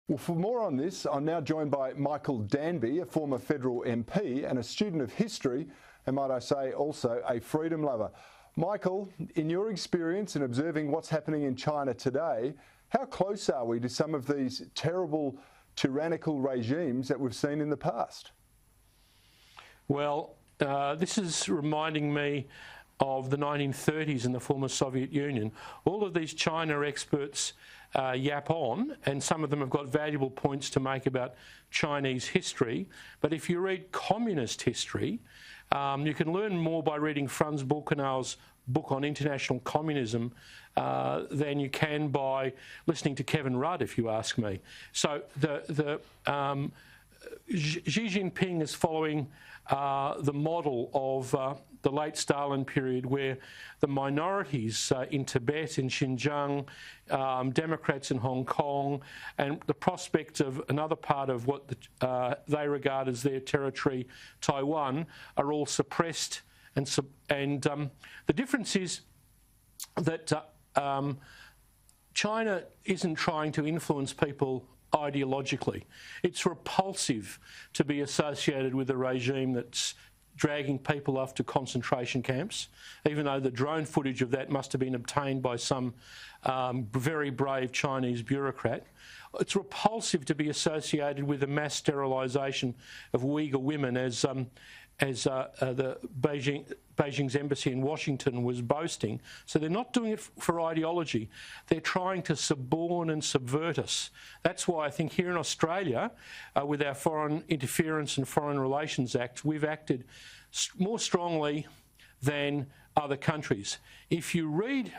Well, for more on this, I'm now joined by Michael Danby, a former federal MP and a student of history, and might I say also a freedom lover. Michael, in your experience in observing what's happening in China today, how close are we to some of these terrible tyrannical regimes that we've seen in the past? Well, this is reminding me of the 1930s in the former Soviet Union. All of these China experts yap on, and some of them have got valuable points to make about Chinese history. But if you read communist history, you can learn more by reading Franz Buchenau's book on international communism than you can by listening to Kevin Rudd, if you ask me. So Xi Jinping is following the model of the late Stalin period, where the minorities in Tibet and Xinjiang, Democrats in Hong Kong, and the prospect of another part of what they regard as their territory, Taiwan, are all suppressed. And the difference is that China isn't trying to influence people ideologically. It's repulsive to be associated with a regime that's dragging people off to concentration camps, even though the drone footage of that must have been obtained by some very brave Chinese bureaucrat. It's repulsive to be associated with the mass sterilisation of Uyghur women, as the Beijing's embassy in Washington was boasting. So they're not doing it for ideology. They're trying to suborn and subvert us. That's why I think here in Australia, with our Foreign Interference and Foreign Relations Act, we've acted more strongly than other countries. If you read,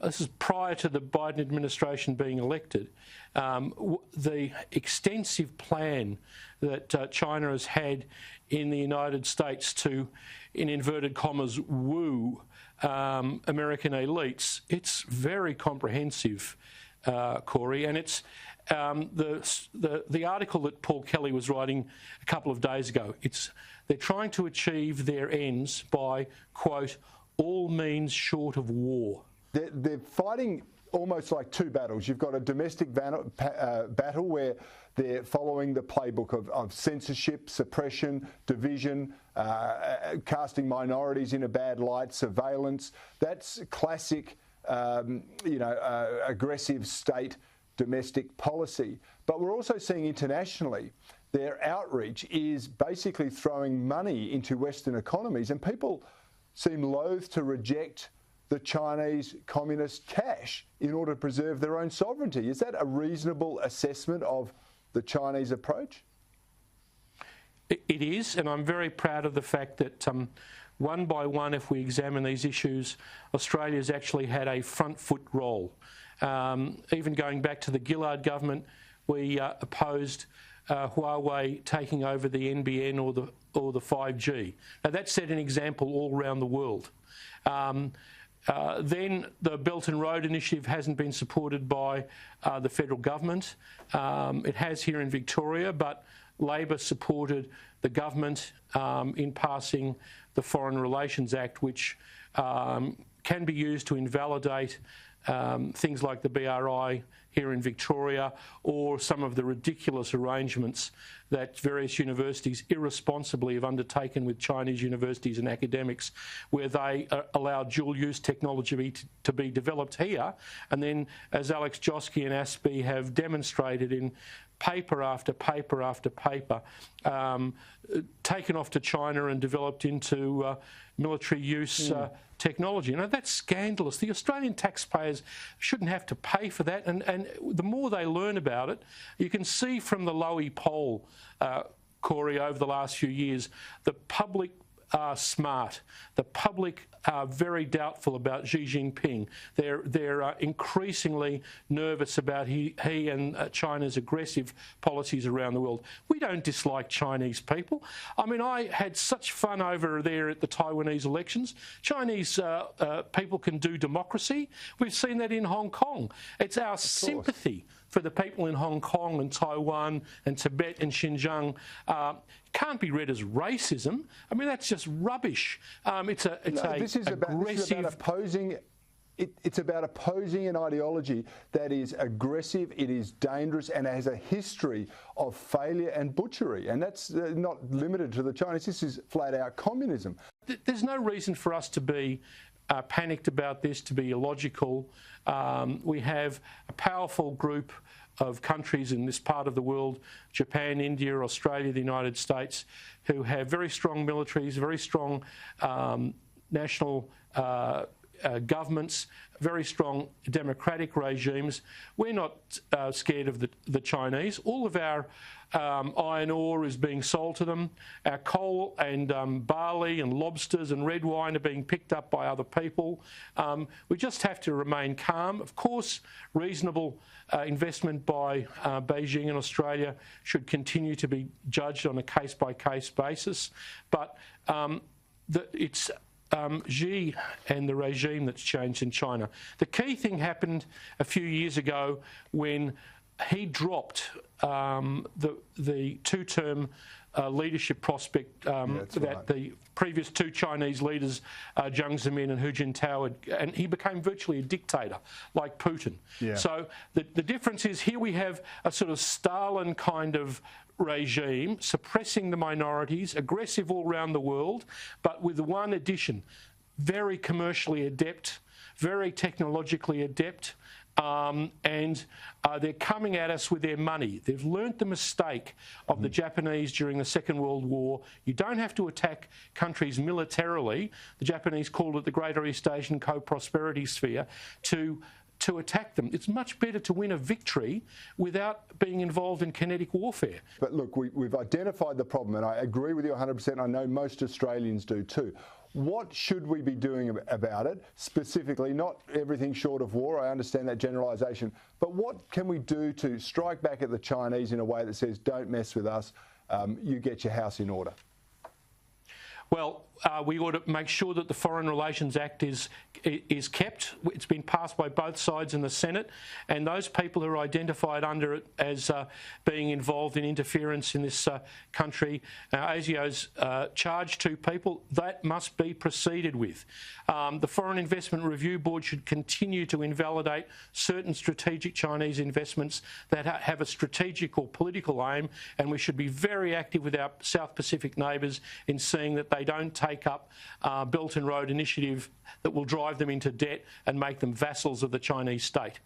this is prior to the Biden administration being elected, the extensive plan that China has had in the United States to, in inverted commas, woo American elites, it's very comprehensive, Cory, and it's the article that Paul Kelly was writing a couple of days ago. They're trying to achieve their ends by, quote, all means short of war. They're fighting almost like two battles. You've got a domestic battle where they're following the playbook of censorship, suppression, division, casting minorities in a bad light, surveillance. That's classic, aggressive state domestic policy. But we're also seeing internationally their outreach is basically throwing money into Western economies, and people seem loath to reject the Chinese communist cash in order to preserve their own sovereignty. Is that a reasonable assessment of the Chinese approach? It is, and I'm very proud of the fact that one by one, if we examine these issues, Australia's actually had a front foot role. Even going back to the Gillard government, we opposed Huawei taking over the NBN or the 5G. Now that set an example all around the world. Then the Belt and Road Initiative hasn't been supported by the federal government. It has here in Victoria, but Labor supported the government in passing the Foreign Relations Act, which can be used to invalidate things like the BRI here in Victoria, or some of the ridiculous arrangements that various universities irresponsibly have undertaken with Chinese universities and academics, where they allow dual-use technology to be developed here, and then, as Alex Josky and Aspie have demonstrated in paper after paper after paper, taken off to China and developed into military use technology. Now, that's scandalous. The Australian taxpayers shouldn't have to pay for that, and the more they learn about it, you can see from the Lowy poll, Cory, over the last few years, the public are smart. The public are very doubtful about Xi Jinping. They're increasingly nervous about he and China's aggressive policies around the world. We don't dislike Chinese people. I mean, I had such fun over there at the Taiwanese elections. Chinese people can do democracy. We've seen that in Hong Kong. It's our sympathy for the people in Hong Kong and Taiwan and Tibet and Xinjiang can't be read as racism. I mean, that's just rubbish. This is about opposing It's about opposing an ideology that is aggressive, it is dangerous, and has a history of failure and butchery. And that's not limited to the Chinese. This is flat-out communism. There's no reason for us to be panicked about this, to be illogical. We have a powerful group of countries in this part of the world, Japan, India, Australia, the United States, who have very strong militaries, very strong national governments, very strong democratic regimes. We're not scared of the Chinese. All of our iron ore is being sold to them. Our coal and barley and lobsters and red wine are being picked up by other people. We just have to remain calm. Of course, reasonable investment by Beijing and Australia should continue to be judged on a case-by-case basis. But it's Xi and the regime that's changed in China. The key thing happened a few years ago when he dropped the two-term leadership prospect that the previous two Chinese leaders, Jiang Zemin and Hu Jintao, and he became virtually a dictator like Putin. Yeah. So the difference is here we have a sort of Stalin kind of regime, suppressing the minorities, aggressive all around the world, but with one addition: very commercially adept, very technologically adept, and they're coming at us with their money. They've learnt the mistake of the Japanese during the Second World War. You don't have to attack countries militarily. The Japanese called it the Greater East Asian Co-Prosperity Sphere to attack them. It's much better to win a victory without being involved in kinetic warfare. But look, we've identified the problem, and I agree with you 100%. I know most Australians do too. What should we be doing about it specifically? Not everything short of war, I understand that generalisation, but what can we do to strike back at the Chinese in a way that says, don't mess with us, you get your house in order? Well, we ought to make sure that the Foreign Relations Act is kept. It's been passed by both sides in the Senate, and those people who are identified under it as being involved in interference in this country, ASIO's charged two people, that must be proceeded with. The Foreign Investment Review Board should continue to invalidate certain strategic Chinese investments that have a strategic or political aim, and we should be very active with our South Pacific neighbours in seeing that they don't take up Belt and Road Initiative that will drive them into debt and make them vassals of the Chinese state.